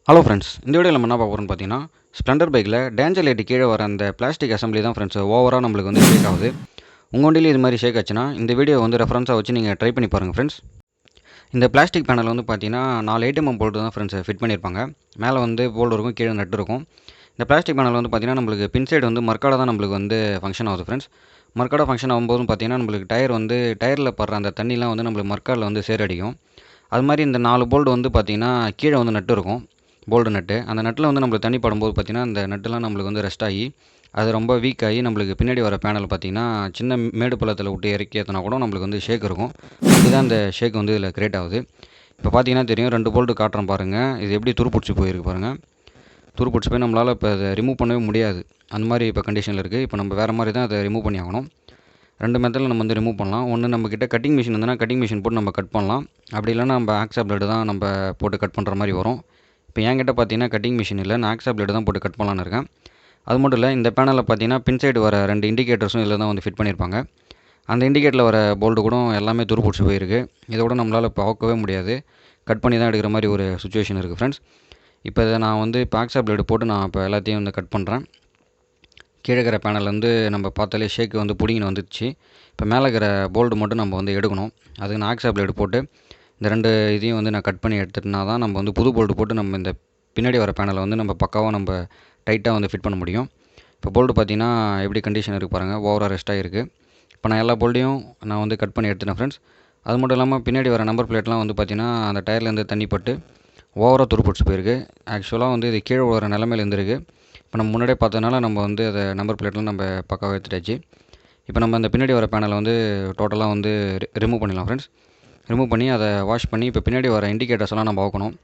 Hello friends, இந்த வீடியோவில் நம்ம என்ன பார்க்க போகிறோம்னு பார்த்தீங்கன்னா, ஸ்ப்ளெண்டர் பைக்கில் டேஞ்சர் லைட்டு கீழே வர அந்த பிளாஸ்டிக் அசம்பிளி தான் ஃப்ரெண்ட்ஸ் ஓவராக நம்மளுக்கு வந்து ஷேக் ஆகுது. உங்கள் வண்டியில இது மாதிரி ஷேக் ஆச்சுன்னா இந்த வீடியோ வந்து ரெஃபரன்ஸாக வச்சு நீங்கள் ட்ரை பண்ணி பாருங்கள் ஃப்ரெண்ட்ஸ். இந்த பிளாஸ்டிக் பேனல் வந்து பார்த்தீங்கன்னா 4 8mm போல்ட்டு தான் ஃப்ரெண்ட்ஸ் ஃபிட் பண்ணியிருப்பாங்க. மேலே வந்து போல்டு இருக்கும், கீழே நட்டு இருக்கும். இந்த பிளாஸ்டிக் பேனல் வந்து பார்த்தீங்கன்னா நம்மளுக்கு பின் சைடு வந்து மர்க்காடாக தான் நம்மளுக்கு வந்து ஃபங்க்ஷன் ஆகுது ஃப்ரெண்ட்ஸ். மர்க்காடாக ஃபங்க்ஷன் ஆகும்போது பார்த்தீங்கன்னா நம்மளுக்கு டயரில் படுற அந்த தண்ணிலாம் வந்து நம்மளுக்கு மர்க்காடில் வந்து சேரடிக்கும். அது மாதிரி இந்த 4 போல்டு வந்து பார்த்தீங்கன்னா கீழே வந்து நட்டு இருக்கும், போல்டு நட்டு. அந்த நட்டில் வந்து நம்மளுக்கு தண்ணி படும்போது பார்த்தீங்கன்னா அந்த நட்டுலாம் நம்மளுக்கு வந்து ரெஸ்ட் ஆகி அது ரொம்ப வீக் ஆகி நம்மளுக்கு பின்னாடி வர பேனல் பார்த்தீங்கன்னா சின்ன மேடு பள்ளத்தில் விட்டு இறக்கி ஏற்றினா கூட நம்மளுக்கு வந்து ஷேக் இருக்கும். இதுதான் இந்த ஷேக் வந்து இதில் கிரியேட் ஆகுது. இப்போ பார்த்தீங்கன்னா தெரியும், 2 போல்ட்டு காட்டுறோம் பாருங்கள். இது எப்படி துருப்பிடிச்சி போயிருக்கு பாருங்கள். துருப்பிடிச்சி போய் நம்மளால் இப்போ அதை ரிமூவ் பண்ணவே முடியாது. அந்த மாதிரி இப்போ கண்டிஷனில் இருக்குது. இப்போ நம்ம வேறு மாதிரி தான் அதை ரிமூவ் பண்ணி ஆகணும். 2 மெத்தடில் நம்ம வந்து ரிமூவ் பண்ணலாம். ஒன்று நம்மக்கிட்ட கட்டிங் மிஷின் இருந்ததுன்னா கட்டிங் மிஷின் போட்டு நம்ம கட் பண்ணலாம். அப்படி இல்லைன்னா நம்ம ஆக்ஸா பிளேடு தான் நம்ம போட்டு கட் பண்ணுற மாதிரி வரும். இப்போ என்கிட்ட பார்த்தீங்கன்னா கட்டிங் மிஷின் இல்லை, நான் ஆக்ஸா பிளேடு தான் போட்டு கட் பண்ணலான்னு இருக்கேன். அது மட்டும் இல்லை, இந்த பேனலில் பார்த்தீங்கன்னா பின் சைடு வர 2 இண்டிகேட்டர்ஸும் இதில் தான் வந்து ஃபிட் பண்ணியிருப்பாங்க. அந்த இண்டிகேட்டரில் வர போல்டு கூட எல்லாமே துருப்பிடிச்சி போயிருக்கு. இதோட நம்மளால் இப்போ அவுக்கவே முடியாது, கட் பண்ணி தான் எடுக்கிற மாதிரி ஒரு சுச்சுவேஷன் இருக்குது ஃப்ரெண்ட்ஸ். இப்போ இதை நான் வந்து இப்போ ஆக்ஸா பிளேடு போட்டு நான் இப்போ எல்லாத்தையும் வந்து கட் பண்ணுறேன். கீழே இருக்கிற பேனல் வந்து நம்ம பார்த்தாலே ஷேக் வந்து பிடிங்கின்னு வந்துடுச்சு. இப்போ மேலே இருக்கிற போல்டு மட்டும் நம்ம வந்து எடுக்கணும். அதுக்கு நான் ஆக்ஸா பிளேடு போட்டு இந்த 2 இதையும் வந்து நான் கட் பண்ணி எடுத்துட்டுனா தான் நம்ம வந்து புது போல்டு போட்டு நம்ம இந்த பின்னாடி வர பேனலை வந்து நம்ம பக்காவாக நம்ம டைட்டாக வந்து ஃபிட் பண்ண முடியும். இப்போ போல்டு பார்த்தீங்கன்னா எப்படி கண்டிஷன் இருக்குது பாருங்கள், ஓவராக ரெஸ்ட் ஆகிருக்கு. இப்போ நான் எல்லா போல்டையும் நான் வந்து கட் பண்ணி எடுத்துட்டேன் ஃப்ரெண்ட்ஸ். அது மட்டும் இல்லாமல் பின்னாடி வர நம்பர் பிளேட்லாம் வந்து பார்த்திங்கன்னா அந்த டயர்லேருந்து தண்ணி பட்டு ஓவராக துருப்பிடிச்சி போயிருக்கு. ஆக்சுவலாக வந்து இது கீழே வர நிலமையில இருந்திருக்கு. இப்போ நம்ம முன்னாடியே பார்த்ததுனால நம்ம வந்து அதை நம்பர் பிளேட்லாம் நம்ம பக்காவாக எடுத்துட்டாச்சு. இப்போ நம்ம அந்த பின்னாடி வர பேனலை வந்து டோட்டலாக வந்து ரிமூவ் பண்ணிடலாம் ஃப்ரெண்ட்ஸ். ரிமூவ் பண்ணி அதை வாஷ் பண்ணி இப்போ பின்னாடி வர இண்டிகேட்டர்ஸ் எல்லாம் நம்ம பார்க்கணும்.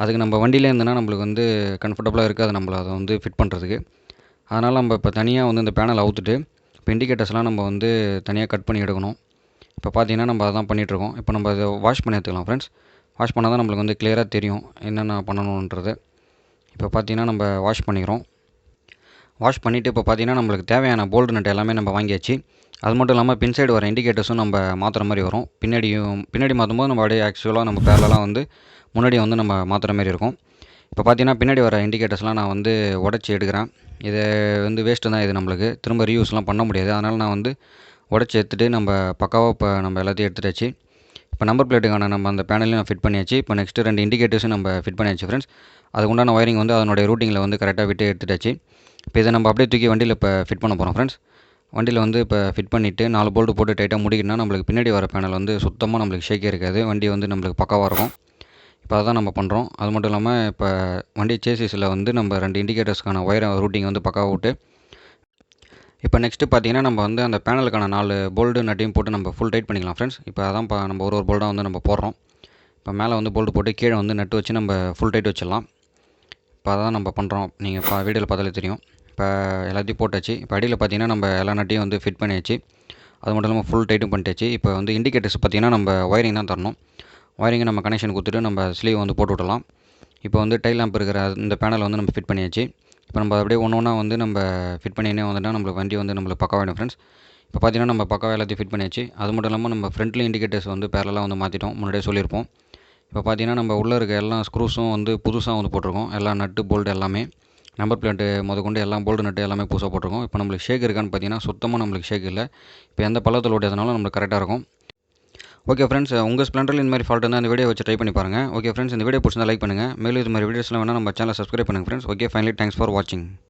அதுக்கு நம்ம வண்டியிலே இருந்ததுன்னா நம்மளுக்கு வந்து கம்ஃபர்டபுளாக இருக்காது நம்மளை அதை வந்து ஃபிட் பண்ணுறதுக்கு. அதனால் நம்ம இப்போ தனியாக வந்து இந்த பேனலை அவுத்துட்டு இப்போ இண்டிகேட்டர்ஸ்லாம் நம்ம வந்து தனியாக கட் பண்ணி எடுக்கணும். இப்போ பார்த்தீங்கன்னா நம்ம அதான் பண்ணிகிட்ருக்கோம். இப்போ நம்ம அதை வாஷ் பண்ணி எடுத்துக்கலாம் ஃப்ரெண்ட்ஸ். வாஷ் பண்ணால் தான் நம்மளுக்கு வந்து கிளியராக தெரியும் என்னென்ன பண்ணணுன்றது. இப்போ பார்த்தீங்கன்னா நம்ம வாஷ் பண்ணிக்கிறோம். வாஷ் பண்ணிவிட்டு இப்போ பார்த்தீங்கன்னா நம்மளுக்கு தேவையான போல்டு நட்டு எல்லாமே நம்ம வாங்கியாச்சு. அது மட்டும் இல்லாமல் பின் சைடு வர இண்டிகேட்டர்ஸும் நம்ம மாற்றுற மாதிரி வரும். பின்னாடி மாற்றும்போது நம்ம அப்படியே ஆக்சுவலாக நம்ம பேரலாம் வந்து முன்னாடி வந்து நம்ம மாற்றுற மாதிரி இருக்கும். இப்போ பார்த்தீங்கன்னா பின்னாடி வர இண்டிகேட்டர்ஸ்லாம் நான் வந்து உடச்சி எடுக்கிறேன். இதை வந்து வேஸ்ட்டு தான், இது நம்மளுக்கு திரும்ப ரீயூஸ்லாம் பண்ண முடியாது. அதனால் நான் வந்து உடச்சி எடுத்துகிட்டு நம்ம பக்காவாக இப்போ நம்ம எல்லாத்தையும் எடுத்துட்டாச்சு. இப்போ நம்பர் பிளேட்டுக்கான நம்ம அந்த பேனலையும் நான் ஃபிட் பண்ணியாச்சு. இப்போ நெக்ஸ்ட்டு 2 இண்டிகேட்டர்ஸும் நம்ம ஃபிட் பண்ணியாச்சு ஃப்ரெண்ட்ஸ். அதுக்கு உண்டான ஒயரிங் வந்து அதனுடைய ரூட்டிங்கில் வந்து கரெக்டாக விட்டு எடுத்துட்டாச்சு. இப்போ இதை நம்ம அப்படியே தூக்கி வண்டியில் இப்போ ஃபிட் பண்ண போகிறோம் ஃப்ரெண்ட்ஸ். வண்டியில் வந்து இப்போ ஃபிட் பண்ணிவிட்டு 4 போல்ட்டு போட்டு டைட்டாக முடிக்கிட்டோம்னா நம்மளுக்கு பின்னாடி வர பேனல் வந்து சுத்தமாக நம்மளுக்கு ஷேக்கே இருக்காது. வண்டி வந்து நம்மளுக்கு பக்காவாக இருக்கும். இப்போ அதான் நம்ம பண்ணுறோம். அது மட்டும் இல்லாமல் இப்போ வண்டி சேசிஸில் வந்து நம்ம 2 இண்டிகேட்டர்ஸ்க்கான ஒயர் ரூட்டிங் வந்து பக்காவாக விட்டு இப்போ நெக்ஸ்ட்டு பார்த்தீங்கன்னா நம்ம வந்து அந்த பேனலுக்கான 4 போல்டு நட்டையும் போட்டு நம்ம ஃபுல் டைட் பண்ணிக்கலாம் ஃப்ரெண்ட்ஸ். இப்போ அதான் நம்ம ஒரு போல்டாக வந்து நம்ம போடுறோம். இப்போ மேலே வந்து போல்டு போட்டு கீழே வந்து நட்டு வச்சு நம்ம ஃபுல் டைட் வச்சிடலாம். இப்போ அதான் நம்ம பண்ணுறோம். நீங்கள் வீடியோவில் பார்த்தாலே தெரியும். இப்போ எல்லாத்தையும் போட்டாச்சு. இப்போ அடியில் பார்த்தீங்கன்னா நம்ம எல்லா நட்டையும் வந்து ஃபிட் பண்ணியாச்சு. அது மட்டும் இல்லாமல் ஃபுல் டைட்டும் பண்ணிட்டாச்சு. இப்போ வந்து இண்டிகேட்டர்ஸ் பார்த்தீங்கன்னா நம்ம ஒயரிங் தான் தரணும். ஒயரிங்கை நம்ம கனெக்ஷன் கொடுத்துட்டு நம்ம ஸ்லீவ் வந்து போட்டு விடலாம். இப்போ வந்து டைல் லேம்ப் இருக்கிற இந்த பேனல் வந்து நம்ம ஃபிட் பண்ணியாச்சு. இப்போ நம்ம அப்படியே ஒன்றா வந்து நம்ம ஃபிட் பண்ணினே வந்துட்டால் நம்மளுக்கு வண்டி வந்து நம்மளுக்கு பக்காவாகிடும் ஃப்ரெண்ட்ஸ். இப்போ பார்த்தீங்கன்னா நம்ம பக்காவாக எல்லாத்தையும் ஃபிட் பண்ணியாச்சு. அது மட்டும் இல்லாமல் நம்ம ஃப்ரண்ட்லி இண்டிகேட்டர்ஸ் வந்து பேரலாக வந்து மாற்றிட்டோம், முன்னாடியே சொல்லியிருப்போம். இப்போ பார்த்தீங்கன்னா நம்ம உள்ளே இருக்க எல்லா ஸ்க்ரூஸும் வந்து புதுசாக வந்து போட்டிருக்கோம். எல்லா நட்டு போல்டு எல்லாமே நம்பர் பிளேட்டு முதற்கொண்டு எல்லாம் போல்டு நட்டு எல்லாமே புதுசாக போட்டிருக்கோம். இப்போ நம்மளுக்கு ஷேக் இருக்கான்னு பார்த்தீங்கன்னா சுத்தமாக நம்மளுக்கு ஷேக் இல்லை. இப்போ எந்த பள்ளத்தில் ஓட்டியதுனாலும் நம்மளுக்கு கரெக்டாக இருக்கும். ஓகே ஃப்ரெண்ட்ஸ், உங்கள் ஸ்ப்ளெண்டரில் இந்த மாதிரி ஃபால்ட் இருந்தால் அந்த வீடியோ வச்சு ட்ரை பண்ணி பாருங்கள். ஓகே ஃப்ரெண்ட்ஸ், இந்த வீடியோ பிடிச்சிருந்தா லைக் பண்ணுங்கள். மேலும் இது மாதிரி வீடியோஸ்லாம் வேணால் நம்ம சேனலை சப்ஸ்கிரைப் பண்ணுங்கள் friends. Okay, finally thanks for வாட்சிங்.